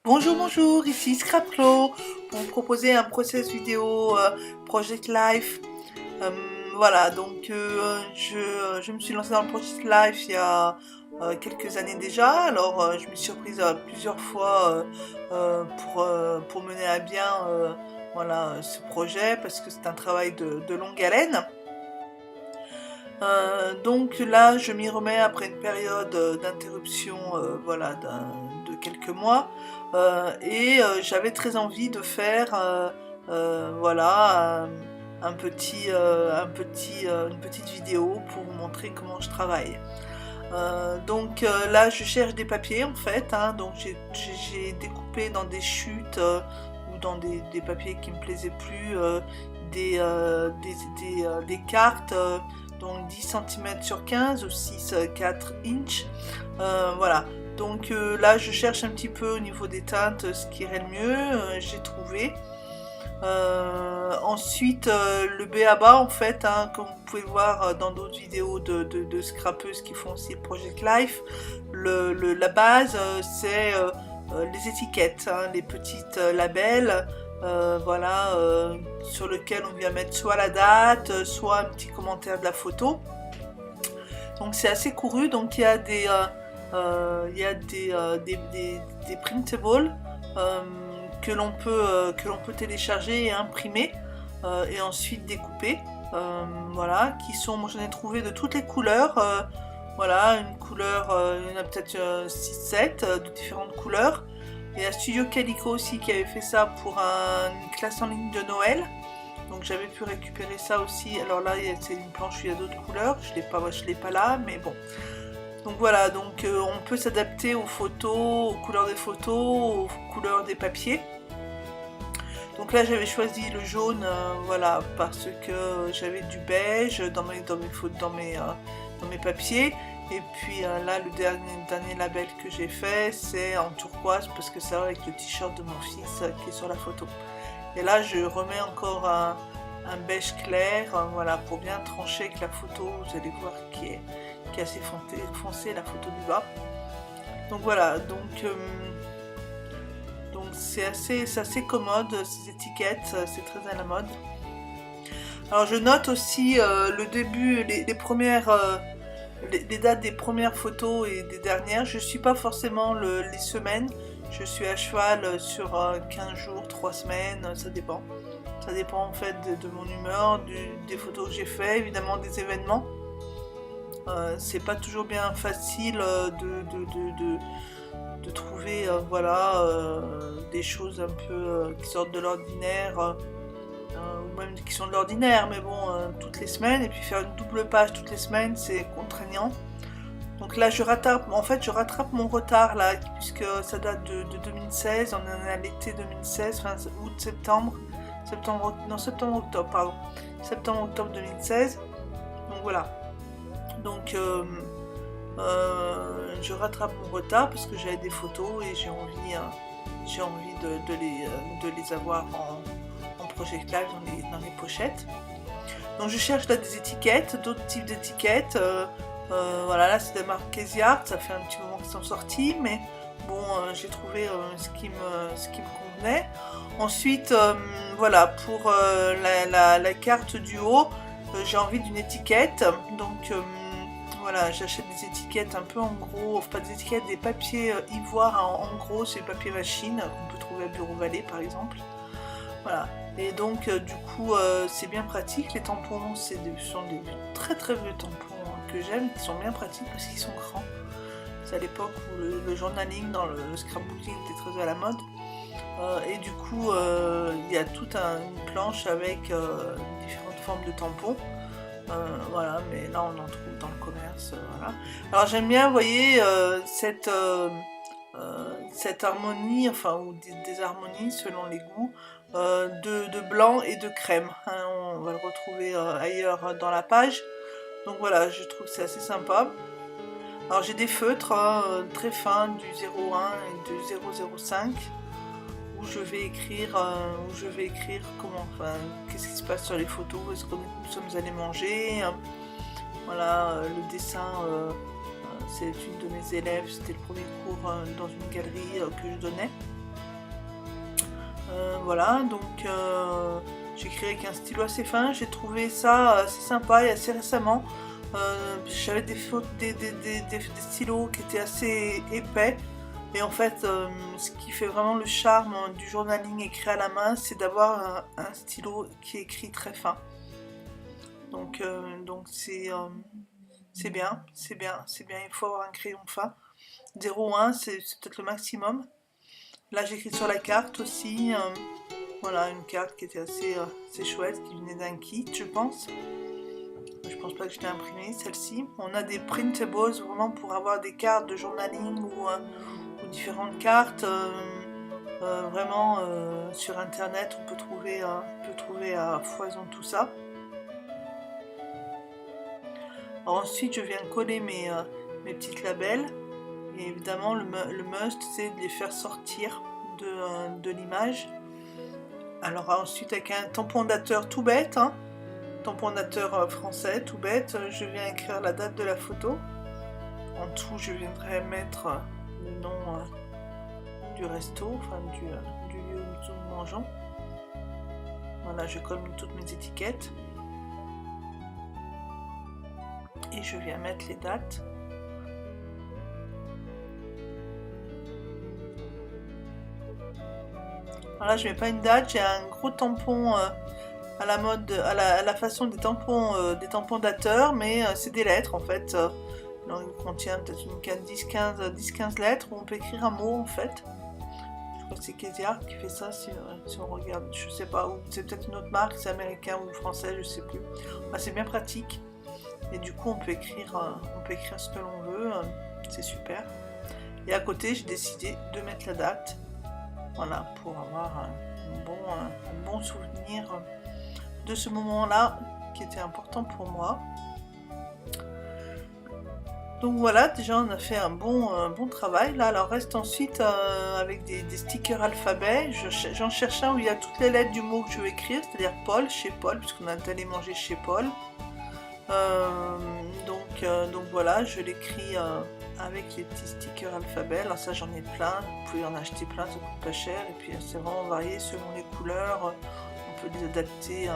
Bonjour, bonjour, ici Scrapclaw pour vous proposer un process vidéo Project Life. Euh, voilà, donc je me suis lancée dans le Project Life il y a quelques années déjà. Alors je me suis surprise plusieurs fois pour mener à bien voilà, ce projet parce que c'est un travail de longue haleine. Donc là, je m'y remets après une période d'interruption, voilà, de quelques mois, et j'avais très envie de faire, voilà, une petite vidéo pour vous montrer comment je travaille. Donc là, je cherche des papiers en fait, hein, donc j'ai découpé dans des chutes ou dans des papiers qui me plaisaient plus, des cartes. Donc 10 cm sur 15 ou 6 4 inches. Voilà. Donc là, je cherche un petit peu au niveau des teintes ce qui irait le mieux. J'ai trouvé. Ensuite, le b.a.-ba en fait, hein, comme vous pouvez le voir dans d'autres vidéos de scrapeuses qui font aussi le Project Life, la base c'est les étiquettes, hein, les petites labels, voilà, sur lesquels on vient mettre soit la date, soit un petit commentaire de la photo. Donc c'est assez couru, donc il y a des printables que l'on peut télécharger et imprimer et ensuite découper. Voilà, qui sont, moi j'en ai trouvé de toutes les couleurs. Voilà, une couleur, il y en a peut-être 6-7 de différentes couleurs. Il y a Studio Calico aussi qui avait fait ça pour une classe en ligne de Noël. Donc j'avais pu récupérer ça aussi. Alors là, c'est une planche où il y a d'autres couleurs. Je l'ai pas là, mais bon. Donc voilà, donc on peut s'adapter aux photos, aux couleurs des photos, aux couleurs des papiers. Donc là j'avais choisi le jaune, voilà, parce que j'avais du beige dans mes papiers. Et puis là le dernier label que j'ai fait c'est en turquoise parce que ça va avec le t-shirt de mon fils qui est sur la photo. Et là je remets encore un beige clair, voilà, pour bien trancher avec la photo, vous allez voir qui est assez foncé, la photo du bas. Donc voilà, donc c'est assez commode, ces étiquettes, c'est très à la mode. Alors je note aussi le début, les premières, les dates des premières photos et des dernières. Je ne suis pas forcément les semaines, je suis à cheval sur 15 jours, 3 semaines, ça dépend. Ça dépend en fait de mon humeur, des photos que j'ai fait, évidemment des événements. C'est pas toujours bien facile de trouver voilà, des choses un peu qui sortent de l'ordinaire, ou même qui sont de l'ordinaire, mais bon, toutes les semaines, et puis faire une double page toutes les semaines, c'est contraignant. Donc là, je rattrape mon retard là, puisque ça date de 2016, on en est à l'été 2016, fin août-septembre, septembre-octobre, pardon, septembre-octobre 2016. Donc voilà. Donc je rattrape mon retard parce que j'avais des photos et j'ai envie de les avoir en Project Live dans les pochettes. Donc je cherche là des étiquettes, d'autres types d'étiquettes. Voilà, là c'est des marques Casey Art, ça fait un petit moment qu'ils sont sortis, mais bon, j'ai trouvé ce qui me convenait. Ensuite, voilà, pour la carte du haut, j'ai envie d'une étiquette. Donc voilà, j'achète des étiquettes un peu en gros, enfin pas des étiquettes, des papiers ivoire en gros, c'est le papier machine qu'on peut trouver à Bureau Vallée par exemple. Voilà. Et donc du coup c'est bien pratique. Les tampons, sont des très très vieux tampons que j'aime, qui sont bien pratiques parce qu'ils sont grands. C'est à l'époque où le journaling dans le scrapbooking était très à la mode. Et du coup il y a toute une planche avec différentes formes de tampons. Voilà, mais là on en trouve dans le commerce, voilà. Alors j'aime bien, vous voyez, cette harmonie, enfin, ou des harmonies selon les goûts, de blanc et de crème, hein, on va le retrouver ailleurs dans la page. Donc voilà, je trouve que c'est assez sympa. Alors j'ai des feutres hein, très fins, du 01 et du 005, où je vais écrire comment, enfin, qu'est-ce qui se passe sur les photos, est-ce que nous sommes allés manger, hein. Voilà, le dessin, c'est une de mes élèves, c'était le premier cours dans une galerie que je donnais. Voilà, donc j'écris avec un stylo assez fin. J'ai trouvé ça assez sympa et assez récemment. J'avais des stylos qui étaient assez épais. Et en fait, ce qui fait vraiment le charme du journaling écrit à la main, c'est d'avoir un stylo qui écrit très fin. Donc c'est bien, c'est bien, c'est bien. Il faut avoir un crayon fin. 0,1, c'est peut-être le maximum. Là, j'écris sur la carte aussi. Voilà, une carte qui était assez chouette, qui venait d'un kit, je pense. Je pense pas que je l'ai imprimée, celle-ci. On a des printables vraiment pour avoir des cartes de journaling ou différentes cartes. Vraiment, sur internet, on peut trouver à foison tout ça. Alors ensuite, je viens coller mes petites labels. Et évidemment, le must, c'est de les faire sortir de l'image. Alors ensuite, avec un tamponnateur tout bête, hein, tamponnateur français tout bête, je viens écrire la date de la photo. En dessous, je viendrai mettre le nom du resto, enfin du lieu où nous mangeons. Voilà, je colle toutes mes étiquettes. Et je viens mettre les dates. Alors là, je mets pas une date, j'ai un gros tampon à la mode, à la façon des tampons dateurs, mais c'est des lettres en fait. Alors, il contient peut-être une 10-15 lettres où on peut écrire un mot en fait. Je crois que c'est Kezia qui fait ça si on regarde, je sais pas, ou c'est peut-être une autre marque, c'est américain ou français, je sais plus. Enfin, c'est bien pratique. Et du coup, on peut écrire ce que l'on veut, c'est super. Et à côté, j'ai décidé de mettre la date. Voilà, pour avoir un bon souvenir de ce moment-là qui était important pour moi. Donc voilà, déjà on a fait un bon travail. Là, alors reste ensuite avec des stickers alphabet. J'en cherche un où il y a toutes les lettres du mot que je veux écrire, c'est-à-dire Paul, chez Paul, puisqu'on est allé manger chez Paul. Donc voilà, je l'écris avec les petits stickers alphabet. Alors ça, j'en ai plein, vous pouvez en acheter plein, ça coûte pas cher. Et puis c'est vraiment varié selon les couleurs, on peut les adapter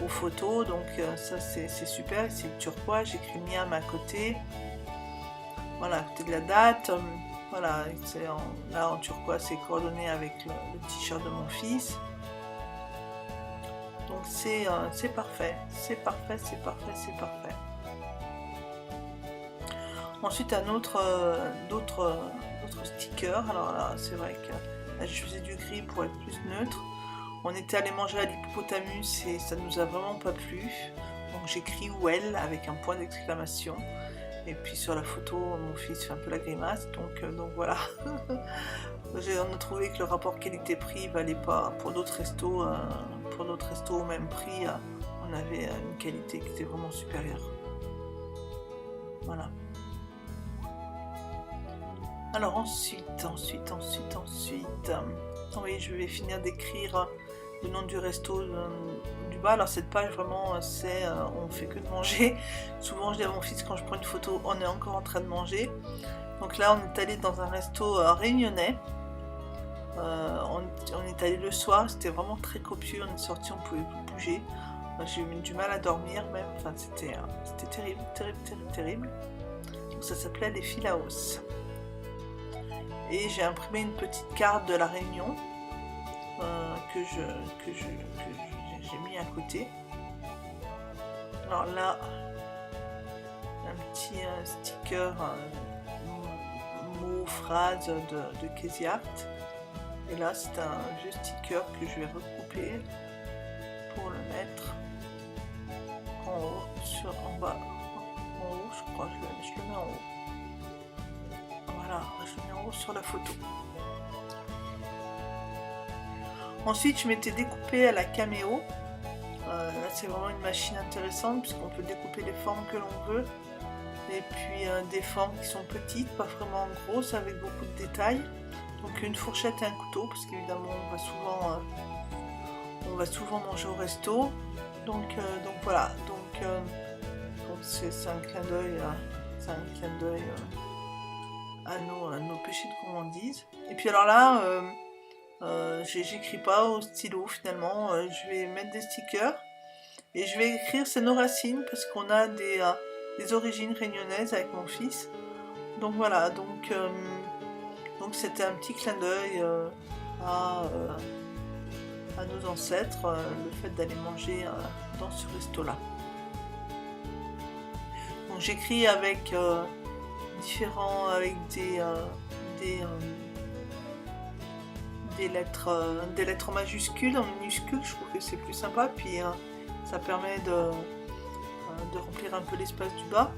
aux photos. Donc ça c'est super, c'est le turquoise, j'écris Miam à côté. Voilà, à côté de la date. Voilà, là en turquoise c'est coordonné avec le t-shirt de mon fils. Donc c'est parfait, c'est parfait, c'est parfait, c'est parfait. Ensuite d'autres stickers. Alors là c'est vrai que là, je faisais du gris pour être plus neutre. On était allé manger à l'hippopotamus et ça nous a vraiment pas plu. Donc j'écris well avec un point d'exclamation. Et puis sur la photo, mon fils fait un peu la grimace. Donc voilà. On a trouvé que le rapport qualité-prix valait pas pour d'autres restos. Au même prix, on avait une qualité qui était vraiment supérieure. Voilà. Alors ensuite, oui, je vais finir d'écrire le nom du resto du bas. Alors cette page vraiment, c'est on fait que de manger. Souvent je dis à mon fils quand je prends une photo, on est encore en train de manger. Donc là on est allé dans un resto réunionnais. On est allé le soir, c'était vraiment très copieux, on est sorti, on pouvait plus bouger. J'ai eu du mal à dormir même, enfin c'était terrible, terrible, terrible, terrible. Donc ça s'appelait les Philaos. Et j'ai imprimé une petite carte de la Réunion que j'ai mis à côté. Alors là, un petit sticker, mot, phrase de Kezia. Et là, c'est un vieux sticker que je vais recouper pour le mettre en haut, en bas, en haut, je crois, je le mets en haut. Voilà, je le mets en haut sur la photo. Ensuite, je m'étais découpé à la caméo. Là, c'est vraiment une machine intéressante puisqu'on peut découper les formes que l'on veut. Et puis des formes qui sont petites, pas vraiment grosses, avec beaucoup de détails. Donc une fourchette et un couteau, parce qu'évidemment on va souvent manger au resto. Donc voilà, donc c'est un clin d'œil, à nos péchés de gourmandise. Et puis alors là, j'écris pas au stylo finalement, je vais mettre des stickers et je vais écrire c'est nos racines parce qu'on a des origines réunionnaises avec mon fils. Donc voilà, donc c'était un petit clin d'œil à, à nos ancêtres, le fait d'aller manger dans ce resto-là. Donc j'écris avec avec des lettres majuscules en minuscules, je trouve que c'est plus sympa, puis ça permet de remplir un peu l'espace du bas.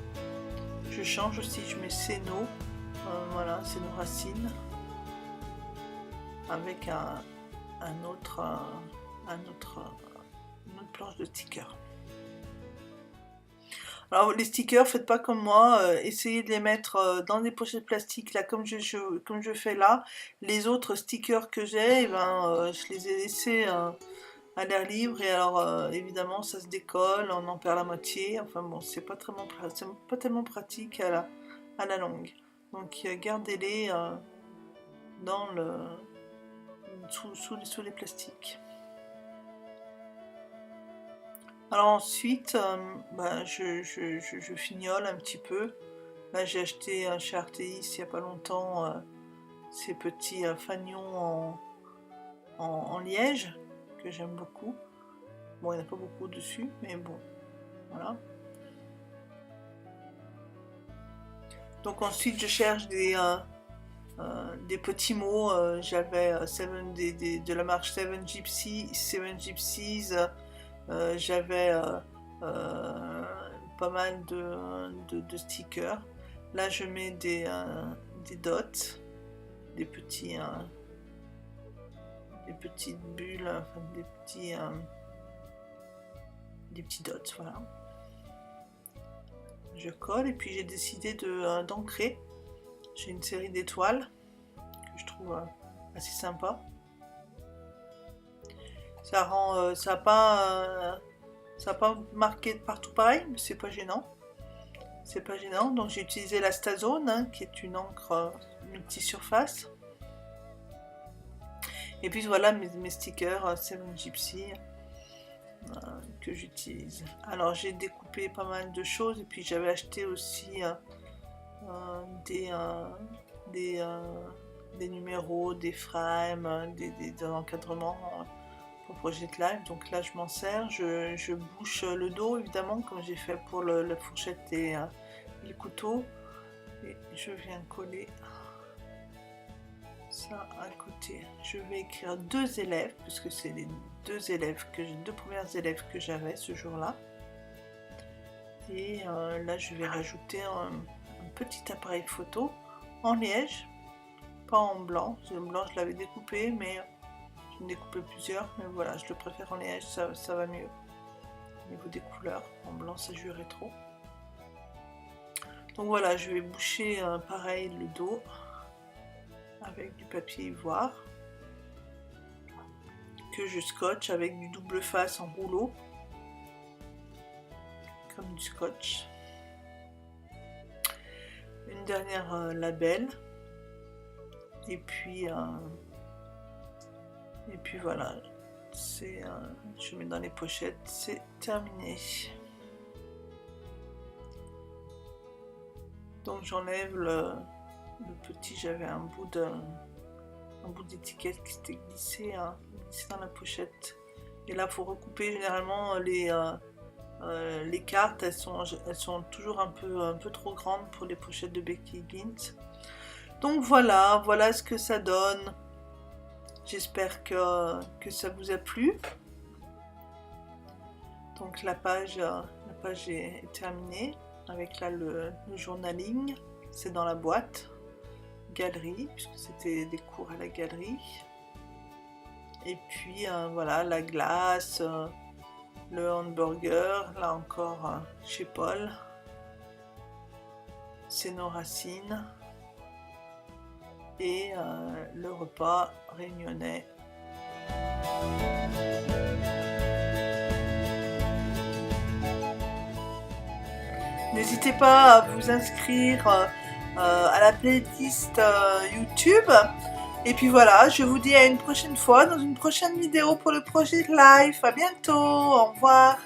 Je change aussi, je mets c'est nos, voilà, c'est nos racines, avec une autre planche de stickers. Alors les stickers, faites pas comme moi, essayez de les mettre dans des pochettes plastiques, là comme je fais là. Les autres stickers que j'ai, je les ai laissés à l'air libre, et alors évidemment ça se décolle, on en perd la moitié, enfin bon, c'est pas tellement pratique à la longue. Donc gardez-les sous les plastiques. Alors ensuite, je fignole un petit peu. Là j'ai acheté chez Artéis il n'y a pas longtemps ces petits fanions en liège que j'aime beaucoup. Bon, il n'y en a pas beaucoup dessus, mais bon, voilà. Donc ensuite je cherche des petits mots. J'avais de la marque Seven Gypsies. J'avais pas mal de stickers. Là je mets des dots, des petites bulles, enfin des petits dots, voilà. Je colle, et puis j'ai décidé d'ancrer. J'ai une série d'étoiles que je trouve assez sympa. Ça rend, ça n'a pas marqué partout pareil, mais c'est pas gênant. C'est pas gênant. Donc j'ai utilisé la Stazone, qui est une encre multi-surface. Et puis voilà mes stickers Seven Gypsy que j'utilise. Alors j'ai découpé pas mal de choses, et puis j'avais acheté aussi des numéros, des frames, des encadrements pour Project Live. Donc là je m'en sers, je bouche le dos évidemment comme j'ai fait pour la fourchette et le couteau, et je viens coller ça à côté. Je vais écrire 2 élèves puisque c'est les deux premières élèves que j'avais ce jour-là, et là je vais rajouter un petit appareil photo en liège, pas en blanc. Le blanc je l'avais découpé, mais je me découpais plusieurs, mais voilà, je le préfère en liège, ça va mieux au niveau des couleurs. En blanc ça jurait trop. Donc voilà, je vais boucher pareil le dos avec du papier ivoire que je scotche avec du double face en rouleau, comme du scotch. Une dernière label, et puis voilà, je mets dans les pochettes, c'est terminé. Donc j'enlève le petit, j'avais un bout d'étiquette qui s'était glissé dans la pochette. Et là, il faut recouper. Généralement, les cartes, elles sont toujours un peu trop grandes pour les pochettes de Becky Gintt. Donc voilà ce que ça donne. J'espère que ça vous a plu. Donc la page est terminée avec là le journaling. C'est dans la boîte. Galerie, puisque c'était des cours à la galerie. Et puis voilà, la glace, le hamburger, là encore chez Paul. C'est nos racines. Et le repas réunionnais. N'hésitez pas à vous inscrire à la playlist YouTube. Et puis voilà, je vous dis à une prochaine fois dans une prochaine vidéo pour le Project Life. À bientôt, au revoir.